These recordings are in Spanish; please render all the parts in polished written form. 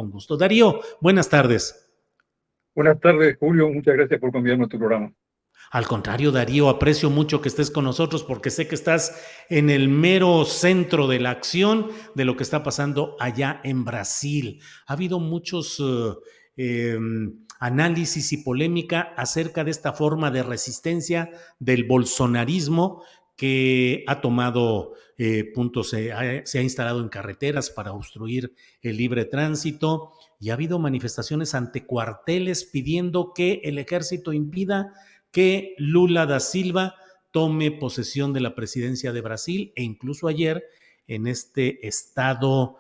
Con gusto. Darío, buenas tardes. Buenas tardes, Julio. Muchas gracias por convidarme a tu programa. Al contrario, Darío, aprecio mucho que estés con nosotros porque sé que estás en el mero centro de la acción de lo que está pasando allá en Brasil. Ha habido muchos análisis y polémica acerca de esta forma de resistencia del bolsonarismo que ha tomado puntos, se ha instalado en carreteras para obstruir el libre tránsito y ha habido manifestaciones ante cuarteles pidiendo que el ejército impida que Lula da Silva tome posesión de la presidencia de Brasil e incluso ayer en este estado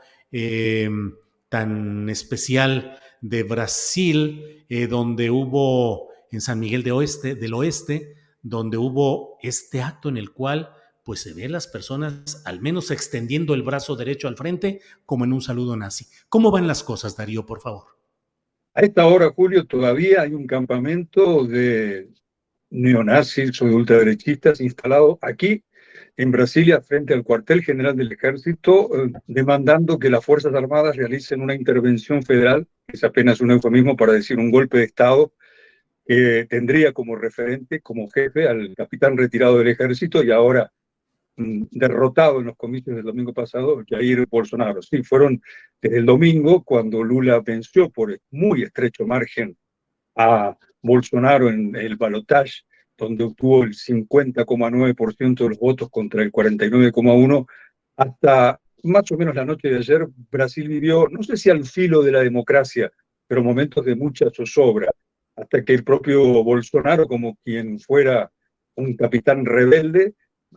tan especial de Brasil, donde hubo en San Miguel del Oeste, donde hubo este acto en el cual pues se ve las personas al menos extendiendo el brazo derecho al frente como en un saludo nazi. ¿Cómo van las cosas, Darío, por favor? A esta hora, Julio, todavía hay un campamento de neonazis o de ultraderechistas instalado aquí en Brasilia frente al cuartel general del ejército, demandando que las Fuerzas Armadas realicen una intervención federal, que es apenas un eufemismo para decir un golpe de Estado, que tendría como referente, como jefe, al capitán retirado del ejército y ahora derrotado en los comicios del domingo pasado, Jair Bolsonaro. Sí, fueron desde el domingo cuando Lula venció por muy estrecho margen a Bolsonaro en el balotaje, donde obtuvo el 50,9% de los votos contra el 49,1%, hasta más o menos la noche de ayer. Brasil vivió, no sé si al filo de la democracia, pero momentos de mucha zozobra, hasta que el propio Bolsonaro, como quien fuera un capitán rebelde,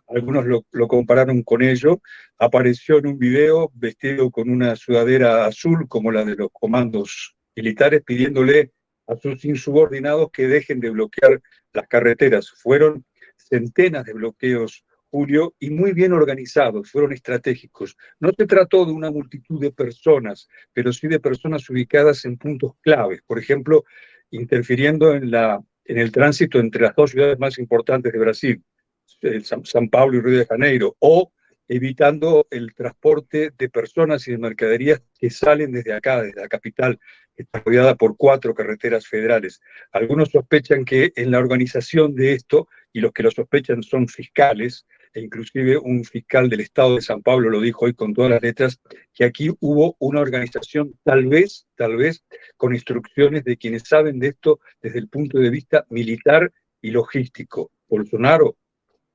algunos lo compararon con ello, apareció en un video vestido con una sudadera azul como la de los comandos militares, pidiéndole a sus insubordinados que dejen de bloquear las carreteras. Fueron centenas de bloqueos, Julio, y muy bien organizados, fueron estratégicos. No se trató de una multitud de personas, pero sí de personas ubicadas en puntos claves. Por ejemplo, interfiriendo en el tránsito entre las dos ciudades más importantes de Brasil, San Pablo y Río de Janeiro, o evitando el transporte de personas y de mercaderías que salen desde acá, desde la capital, que está rodeada por 4 carreteras federales. Algunos sospechan que en la organización de esto, y los que lo sospechan son fiscales, e inclusive un fiscal del estado de San Pablo lo dijo hoy con todas las letras, que aquí hubo una organización tal vez, con instrucciones de quienes saben de esto desde el punto de vista militar y logístico. Bolsonaro,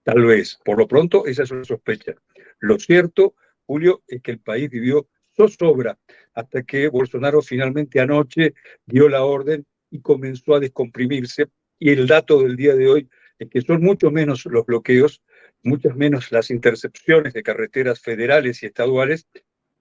tal vez. Por lo pronto, esa es una sospecha. Lo cierto, Julio, es que el país vivió zozobra hasta que Bolsonaro finalmente anoche dio la orden y comenzó a descomprimirse. Y el dato del día de hoy es que son mucho menos los bloqueos, muchas menos las intercepciones de carreteras federales y estaduales,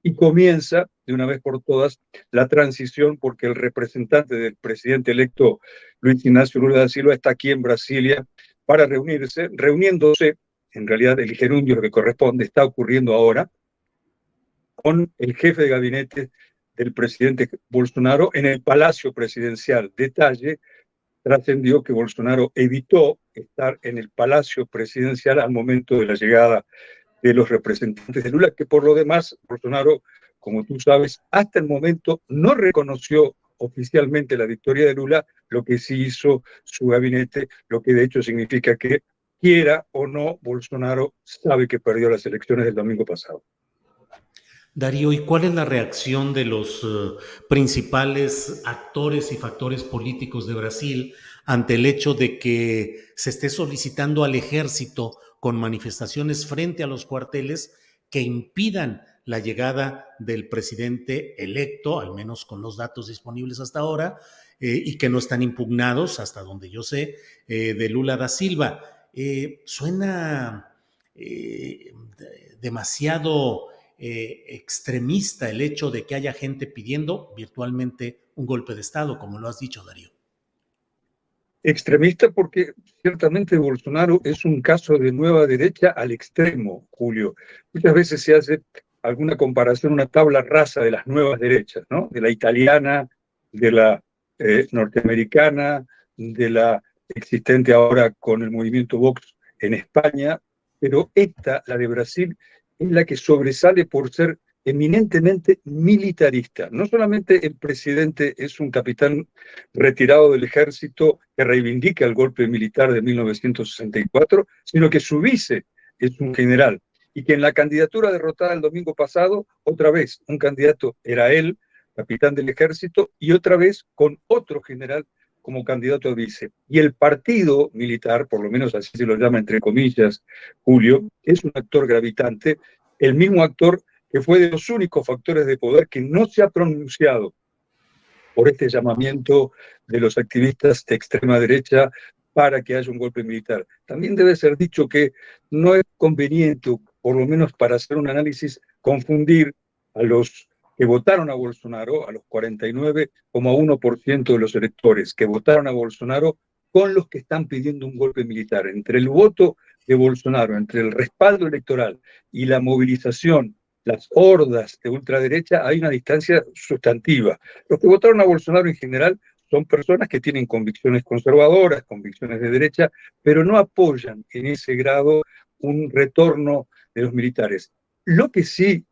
y comienza de una vez por todas la transición, porque el representante del presidente electo Luis Ignacio Lula da Silva está aquí en Brasilia para reuniéndose, en realidad el gerundio lo que corresponde está ocurriendo ahora, con el jefe de gabinete del presidente Bolsonaro en el Palacio Presidencial. Detalle, trascendió que Bolsonaro evitó estar en el Palacio Presidencial al momento de la llegada de los representantes de Lula, que por lo demás Bolsonaro, como tú sabes, hasta el momento no reconoció oficialmente la victoria de Lula, lo que sí hizo su gabinete, lo que de hecho significa que, quiera o no, Bolsonaro sabe que perdió las elecciones del domingo pasado. Darío, ¿y cuál es la reacción de los principales actores y factores políticos de Brasil ante el hecho de que se esté solicitando al ejército con manifestaciones frente a los cuarteles que impidan la llegada del presidente electo, al menos con los datos disponibles hasta ahora, y que no están impugnados, hasta donde yo sé, de Lula da Silva? Suena demasiado extremista el hecho de que haya gente pidiendo virtualmente un golpe de Estado, como lo has dicho, Darío. Extremista porque ciertamente Bolsonaro es un caso de nueva derecha al extremo, Julio. Muchas veces se hace alguna comparación, una tabla rasa de las nuevas derechas, ¿no? De la italiana, de la norteamericana, de la existente ahora con el movimiento Vox en España, pero esta, la de Brasil, es la que sobresale por ser eminentemente militarista. No solamente el presidente es un capitán retirado del ejército que reivindica el golpe militar de 1964, sino que su vice es un general y que en la candidatura derrotada el domingo pasado, otra vez un candidato era él, capitán del ejército, y otra vez con otro general como candidato a vice. Y el partido militar, por lo menos así se lo llama entre comillas, Julio, es un actor gravitante, el mismo actor que fue de los únicos factores de poder que no se ha pronunciado por este llamamiento de los activistas de extrema derecha para que haya un golpe militar. También debe ser dicho que no es conveniente, por lo menos para hacer un análisis, confundir a los que votaron a Bolsonaro, a los 49,1% de los electores que votaron a Bolsonaro, con los que están pidiendo un golpe militar. Entre el voto de Bolsonaro, entre el respaldo electoral y la movilización, las hordas de ultraderecha, hay una distancia sustantiva. Los que votaron a Bolsonaro en general son personas que tienen convicciones conservadoras, convicciones de derecha, pero no apoyan en ese grado un retorno de los militares. Lo que sí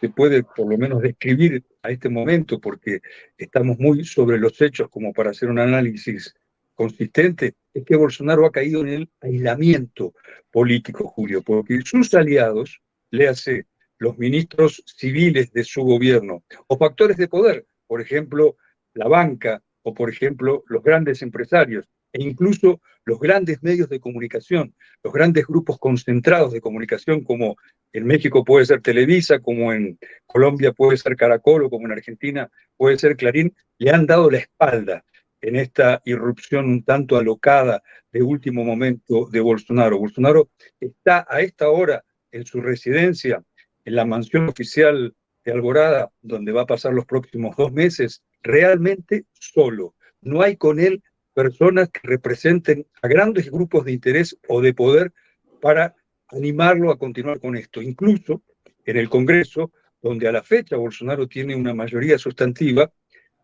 se puede por lo menos describir a este momento, porque estamos muy sobre los hechos como para hacer un análisis consistente, es que Bolsonaro ha caído en el aislamiento político, Julio, porque sus aliados, léase los ministros civiles de su gobierno, o factores de poder, por ejemplo, la banca, o por ejemplo, los grandes empresarios, e incluso los grandes medios de comunicación, los grandes grupos concentrados de comunicación, como en México puede ser Televisa, como en Colombia puede ser Caracol, o como en Argentina puede ser Clarín, le han dado la espalda en esta irrupción un tanto alocada de último momento de Bolsonaro. Bolsonaro está a esta hora en su residencia, en la mansión oficial de Alborada, donde va a pasar los próximos 2 meses, realmente solo. No hay con él personas que representen a grandes grupos de interés o de poder para animarlo a continuar con esto. Incluso en el Congreso, donde a la fecha Bolsonaro tiene una mayoría sustantiva,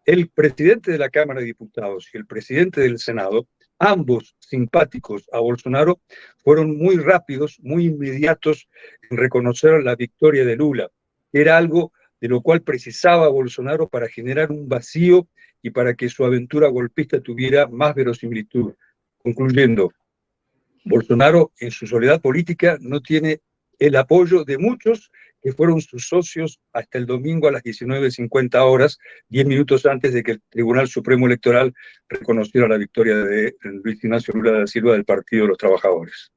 el presidente de la Cámara de Diputados y el presidente del Senado, ambos simpáticos a Bolsonaro, fueron muy rápidos, muy inmediatos en reconocer la victoria de Lula. Era algo de lo cual precisaba Bolsonaro para generar un vacío y para que su aventura golpista tuviera más verosimilitud. Concluyendo, Bolsonaro en su soledad política no tiene el apoyo de muchos que fueron sus socios hasta el domingo a las 19:50 horas, 10 minutos antes de que el Tribunal Supremo Electoral reconociera la victoria de Luis Ignacio Lula da Silva del Partido de los Trabajadores.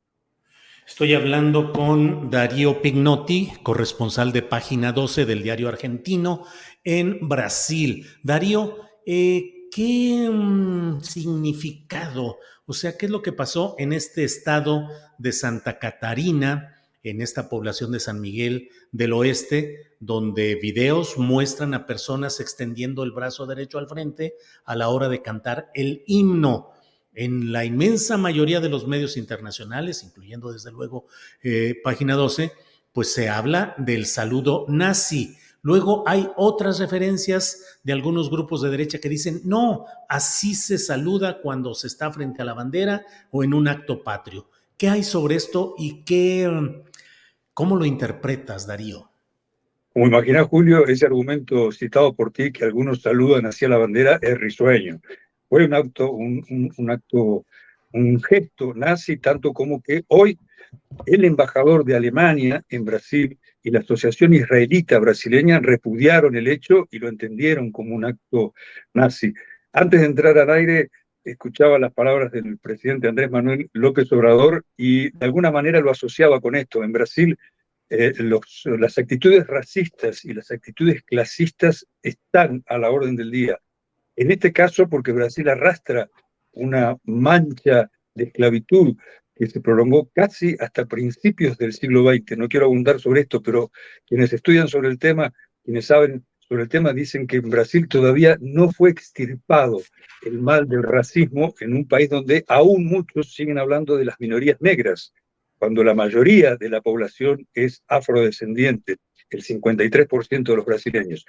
Estoy hablando con Darío Pignotti, corresponsal de Página 12 del Diario Argentino en Brasil. Darío, ¿qué significado? O sea, ¿qué es lo que pasó en este estado de Santa Catarina, en esta población de San Miguel del Oeste, donde videos muestran a personas extendiendo el brazo derecho al frente a la hora de cantar el himno? En la inmensa mayoría de los medios internacionales, incluyendo desde luego Página 12, pues se habla del saludo nazi. Luego hay otras referencias de algunos grupos de derecha que dicen, no, así se saluda cuando se está frente a la bandera o en un acto patrio. ¿Qué hay sobre esto y cómo lo interpretas, Darío? Como imagina Julio, ese argumento citado por ti, que algunos saludan hacia la bandera, es risueño. Fue un acto, un gesto nazi, tanto como que hoy el embajador de Alemania en Brasil y la Asociación Israelita Brasileña repudiaron el hecho y lo entendieron como un acto nazi. Antes de entrar al aire, escuchaba las palabras del presidente Andrés Manuel López Obrador y de alguna manera lo asociaba con esto. En Brasil, las actitudes racistas y las actitudes clasistas están a la orden del día. En este caso, porque Brasil arrastra una mancha de esclavitud que se prolongó casi hasta principios del siglo XX. No quiero abundar sobre esto, pero quienes estudian sobre el tema, quienes saben sobre el tema, dicen que en Brasil todavía no fue extirpado el mal del racismo en un país donde aún muchos siguen hablando de las minorías negras, cuando la mayoría de la población es afrodescendiente, el 53% de los brasileños.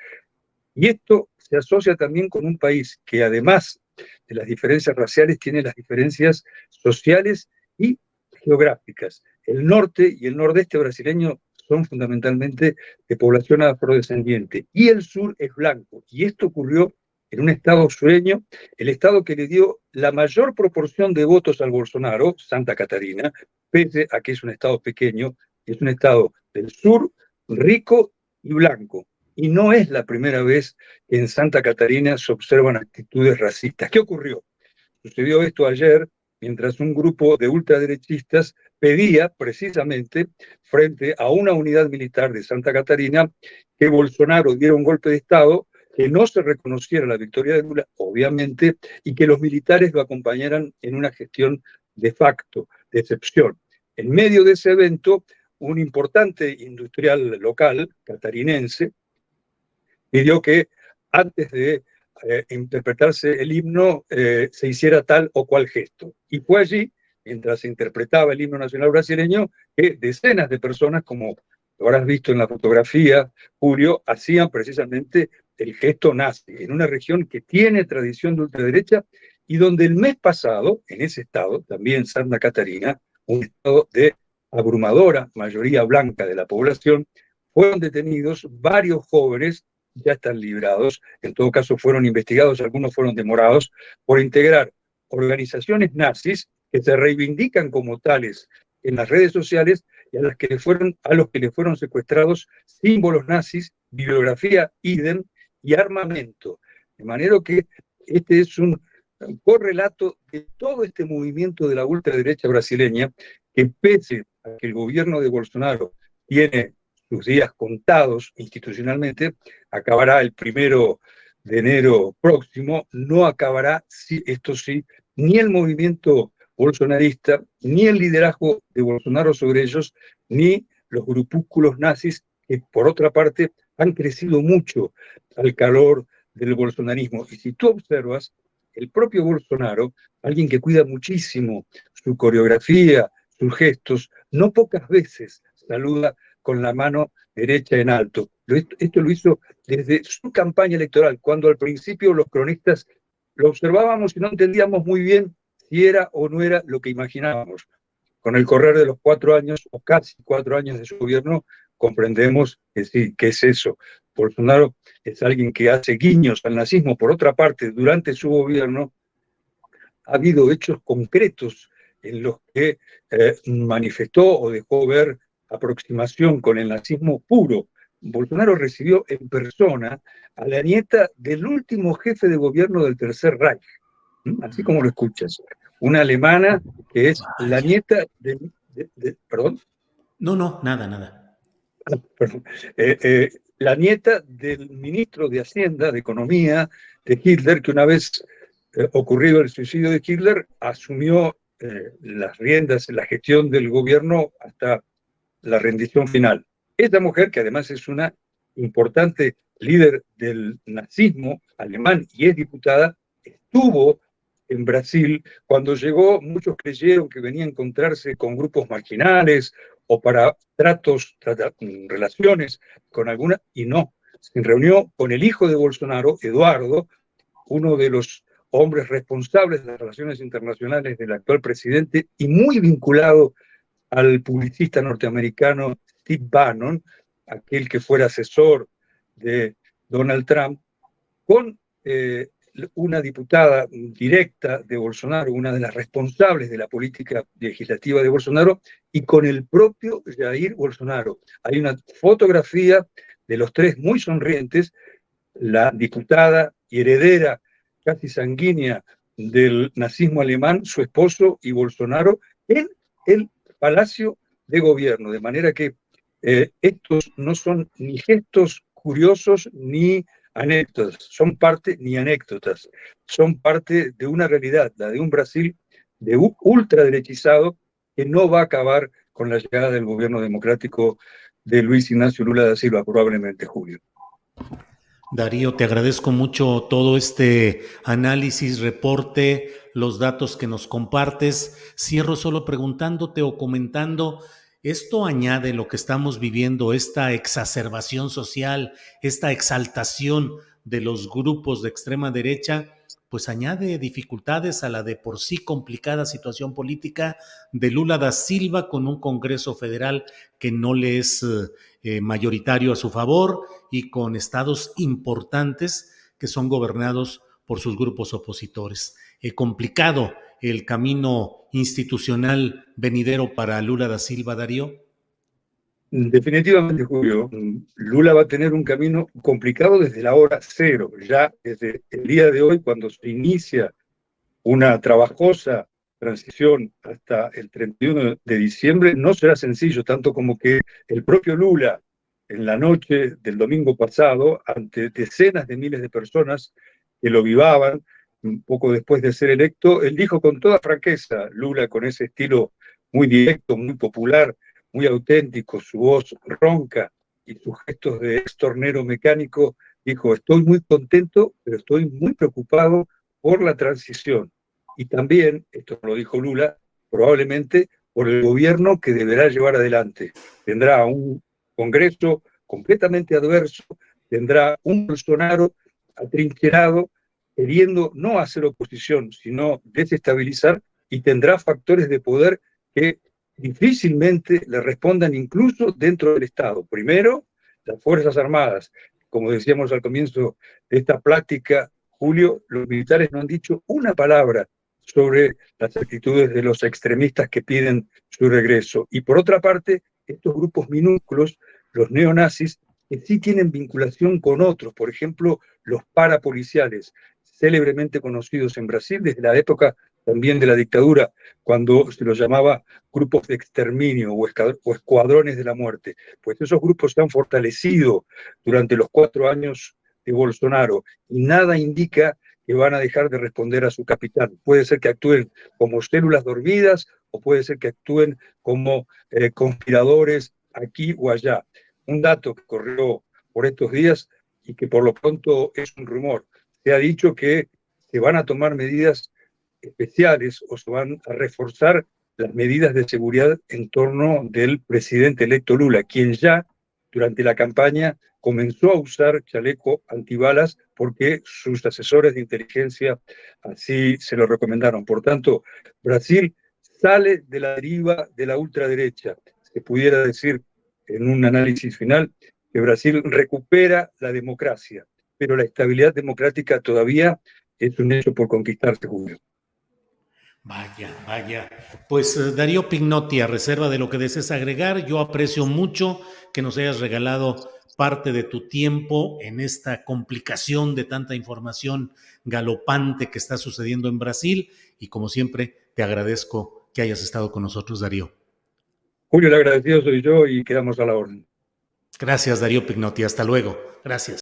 Y esto se asocia también con un país que además de las diferencias raciales tiene las diferencias sociales y geográficas. El norte y el nordeste brasileño son fundamentalmente de población afrodescendiente, y el sur es blanco. Y esto ocurrió en un estado sureño, el estado que le dio la mayor proporción de votos al Bolsonaro, Santa Catarina, pese a que es un estado pequeño, es un estado del sur, rico y blanco. Y no es la primera vez que en Santa Catarina se observan actitudes racistas. ¿Qué ocurrió? Sucedió esto ayer, mientras un grupo de ultraderechistas pedía precisamente, frente a una unidad militar de Santa Catarina, que Bolsonaro diera un golpe de Estado, que no se reconociera la victoria de Lula, obviamente, y que los militares lo acompañaran en una gestión de facto, de excepción. En medio de ese evento, un importante industrial local, catarinense, pidió que antes de interpretarse el himno se hiciera tal o cual gesto. Y fue allí, mientras se interpretaba el himno nacional brasileño, que decenas de personas, como lo habrás visto en la fotografía, Julio, hacían precisamente el gesto nazi, en una región que tiene tradición de ultraderecha y donde el mes pasado, en ese estado, también Santa Catarina, un estado de abrumadora mayoría blanca de la población, fueron detenidos varios jóvenes, ya están librados, en todo caso fueron investigados, algunos fueron demorados, por integrar organizaciones nazis que se reivindican como tales en las redes sociales y a los que le fueron secuestrados símbolos nazis, bibliografía idem y armamento. De manera que este es un correlato de todo este movimiento de la ultraderecha brasileña que, pese a que el gobierno de Bolsonaro tiene sus días contados institucionalmente, acabará el 1 de enero próximo, no acabará, esto sí, ni el movimiento bolsonarista, ni el liderazgo de Bolsonaro sobre ellos, ni los grupúsculos nazis que, por otra parte, han crecido mucho al calor del bolsonarismo. Y si tú observas, el propio Bolsonaro, alguien que cuida muchísimo su coreografía, sus gestos, no pocas veces saluda con la mano derecha en alto. Esto lo hizo desde su campaña electoral, cuando al principio los cronistas lo observábamos y no entendíamos muy bien si era o no era lo que imaginábamos. Con el correr de los 4 años, o casi 4 años de su gobierno, comprendemos que sí, que es eso. Bolsonaro es alguien que hace guiños al nazismo. Por otra parte, durante su gobierno ha habido hechos concretos en los que manifestó o dejó ver aproximación con el nazismo puro. Bolsonaro recibió en persona a la nieta del último jefe de gobierno del Tercer Reich, así como lo escuchas, una alemana que es la nieta perdón. No, no, nada, nada. Perdón, la nieta del ministro de Hacienda, de Economía, de Hitler, que una vez ocurrido el suicidio de Hitler, asumió las riendas, la gestión del gobierno hasta la rendición final. Esta mujer, que además es una importante líder del nazismo alemán y es diputada, estuvo en Brasil. Cuando llegó, muchos creyeron que venía a encontrarse con grupos marginales o para relaciones con alguna, y no. Se reunió con el hijo de Bolsonaro, Eduardo, uno de los hombres responsables de las relaciones internacionales del actual presidente y muy vinculado al publicista norteamericano Steve Bannon, aquel que fuera asesor de Donald Trump, con una diputada directa de Bolsonaro, una de las responsables de la política legislativa de Bolsonaro, y con el propio Jair Bolsonaro. Hay una fotografía de los tres muy sonrientes, la diputada y heredera casi sanguínea del nazismo alemán, su esposo y Bolsonaro, en el Palacio de Gobierno, de manera que estos no son ni gestos curiosos ni anécdotas, son parte de una realidad, la de un Brasil de ultraderechizado que no va a acabar con la llegada del gobierno democrático de Luis Ignacio Lula da Silva, probablemente, Julio. Darío, te agradezco mucho todo este análisis, reporte, los datos que nos compartes. Cierro solo preguntándote o comentando, ¿esto añade lo que estamos viviendo, esta exacerbación social, esta exaltación de los grupos de extrema derecha, pues añade dificultades a la de por sí complicada situación política de Lula da Silva, con un Congreso federal que no le es mayoritario a su favor y con estados importantes que son gobernados por sus grupos opositores. Complicado el camino institucional venidero para Lula da Silva, Darío. Definitivamente, Julio, Lula va a tener un camino complicado desde la hora cero, ya desde el día de hoy, cuando se inicia una trabajosa transición hasta el 31 de diciembre, no será sencillo, tanto como que el propio Lula, en la noche del domingo pasado, ante decenas de miles de personas que lo vivaban, un poco después de ser electo, él dijo con toda franqueza, Lula con ese estilo muy directo, muy popular, muy auténtico, su voz ronca y sus gestos de ex tornero mecánico, dijo, estoy muy contento, pero estoy muy preocupado por la transición. Y también, esto lo dijo Lula, probablemente por el gobierno que deberá llevar adelante. Tendrá un Congreso completamente adverso, tendrá un Bolsonaro atrincherado, queriendo no hacer oposición, sino desestabilizar, y tendrá factores de poder que difícilmente le respondan incluso dentro del Estado. Primero, las Fuerzas Armadas. Como decíamos al comienzo de esta plática, Julio, los militares no han dicho una palabra sobre las actitudes de los extremistas que piden su regreso. Y por otra parte, estos grupos minúsculos, los neonazis, que sí tienen vinculación con otros, por ejemplo, los parapoliciales, célebremente conocidos en Brasil desde la época también de la dictadura, cuando se los llamaba grupos de exterminio o escuadrones de la muerte. Pues esos grupos se han fortalecido durante los 4 años de Bolsonaro y nada indica que van a dejar de responder a su capitán. Puede ser que actúen como células dormidas o puede ser que actúen como conspiradores aquí o allá. Un dato que corrió por estos días y que por lo pronto es un rumor. Se ha dicho que se van a tomar medidas especiales o se van a reforzar las medidas de seguridad en torno del presidente electo Lula, quien ya durante la campaña comenzó a usar chaleco antibalas porque sus asesores de inteligencia así se lo recomendaron. Por tanto, Brasil sale de la deriva de la ultraderecha. Se pudiera decir en un análisis final que Brasil recupera la democracia, pero la estabilidad democrática todavía es un hecho por conquistarse, Julio. Vaya, vaya. Pues Darío Pignotti, a reserva de lo que desees agregar, yo aprecio mucho que nos hayas regalado parte de tu tiempo en esta complicación de tanta información galopante que está sucediendo en Brasil y como siempre te agradezco que hayas estado con nosotros, Darío. Julio, el agradecido soy yo y quedamos a la orden. Gracias, Darío Pignotti. Hasta luego. Gracias.